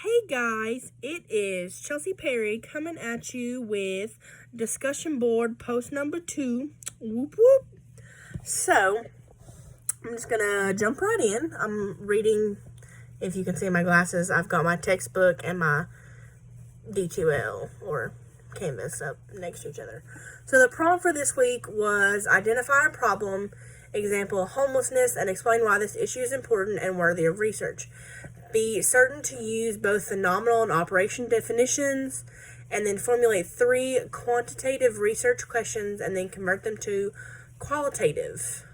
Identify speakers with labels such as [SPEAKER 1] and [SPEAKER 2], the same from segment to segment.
[SPEAKER 1] Hey guys, it is Chelsea Perry coming at you with discussion board post number 2. Whoop whoop. So, I'm just gonna jump right in. I'm reading, if you can see my glasses, I've got my textbook and my D2L or Canvas up next to each other. So, the prompt for this week was identify a problem, example homelessness, and explain why this issue is important and worthy of research. Be certain to use both the nominal and operation definitions, and then formulate 3 quantitative research questions and then convert them to qualitative.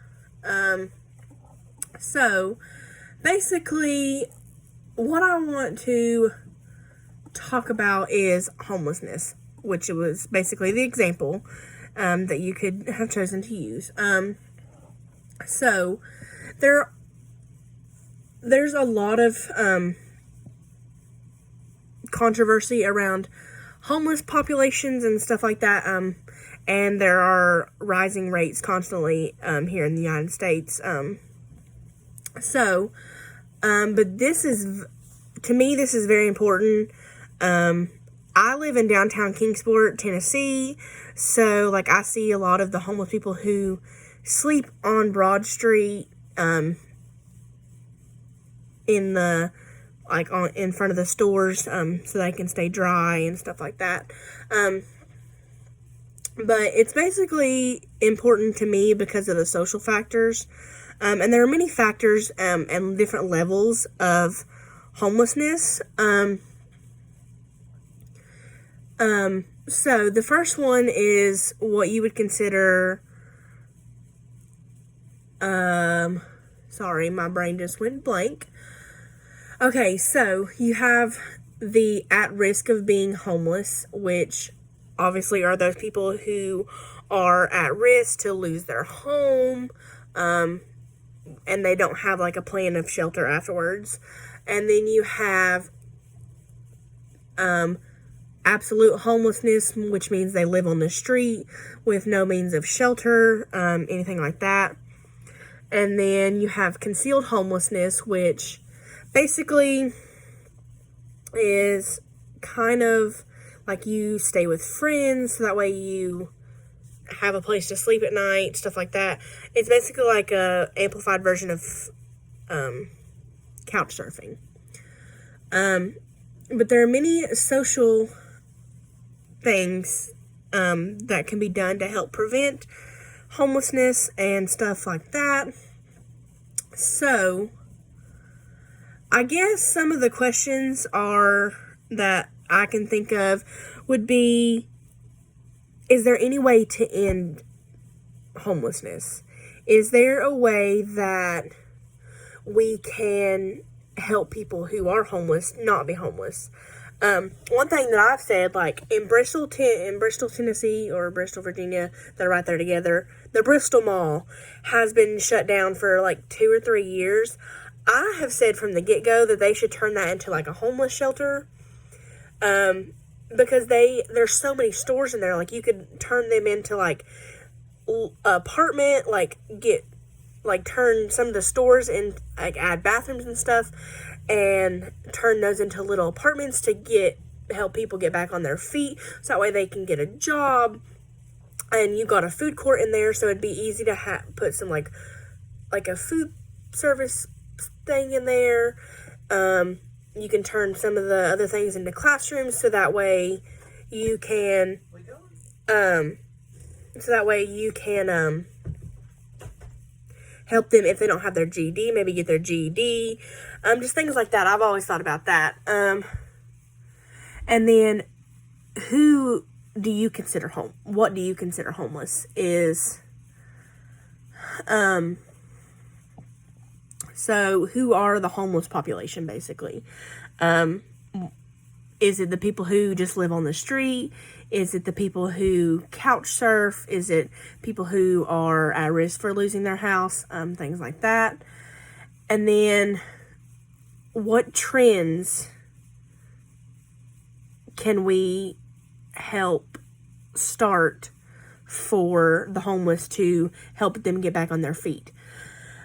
[SPEAKER 1] So, basically, what I want to talk about is homelessness, which was basically the example that you could have chosen to use. So, there's a lot of controversy around homeless populations and stuff like that, and there are rising rates constantly here in the United States. But this is, to me, this is very important. I live in downtown Kingsport, Tennessee, so I see a lot of the homeless people who sleep on Broad Street, in the in front of the stores, so they can stay dry and stuff like that. But it's basically important to me because of the social factors, and there are many factors and different levels of homelessness. So the first one is what you would consider. Sorry, my brain just went blank. Okay, so you have the at risk of being homeless, which obviously are those people who are at risk to lose their home, and they don't have a plan of shelter afterwards. And then you have absolute homelessness, which means they live on the street with no means of shelter, anything like that. And then you have concealed homelessness, which basically is kind of like you stay with friends, so that way you have a place to sleep at night, stuff like that. It's basically like a amplified version of couch surfing. But there are many social things that can be done to help prevent homelessness and stuff like that. So, I guess some of the questions that I can think of would be, is there any way to end homelessness? Is there a way that we can help people who are homeless not be homeless? One thing that I've said, in Bristol, Tennessee, or Bristol, Virginia, they're right there together, the Bristol Mall has been shut down for 2 or 3 years. I have said from the get-go that they should turn that into a homeless shelter, because there's so many stores in there. You could turn them into apartment, turn some of the stores in, add bathrooms and stuff, and turn those into little apartments to help people get back on their feet, so that way they can get a job. And you got a food court in there, so it'd be easy to put some a food service thing in there. You can turn some of the other things into classrooms, so that way you can help them if they don't have their GED, maybe get their GED, just things like that. I've always thought about that. And then, who do you consider what do you consider homeless is, so who are the homeless population, basically? Is it the people who just live on the street? Is it the people who couch surf? Is it people who are at risk for losing their house? Things like that. And then, what trends can we help start for the homeless to help them get back on their feet?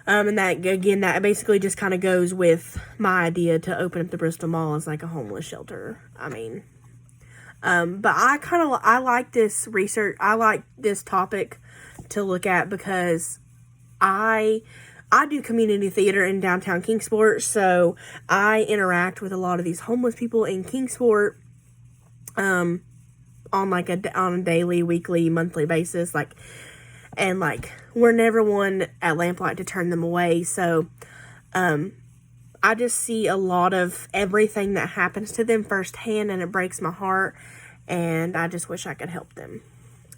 [SPEAKER 1] And that, again, that basically just kind of goes with my idea to open up the Bristol Mall as like a homeless shelter. I mean, but I like this research. I like this topic to look at because I do community theater in downtown Kingsport, so I interact with a lot of these homeless people in Kingsport, on a daily, weekly, monthly basis, and we're never one at Lamplight to turn them away. So, I just see a lot of everything that happens to them firsthand, and it breaks my heart, and I just wish I could help them.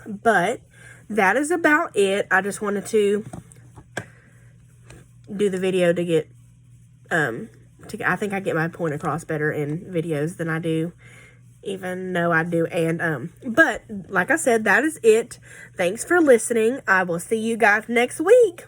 [SPEAKER 1] But that is about it. I just wanted to do the video to get, I think I get my point across better in videos than I do, even though I do. And, but like I said, that is it. Thanks for listening. I will see you guys next week.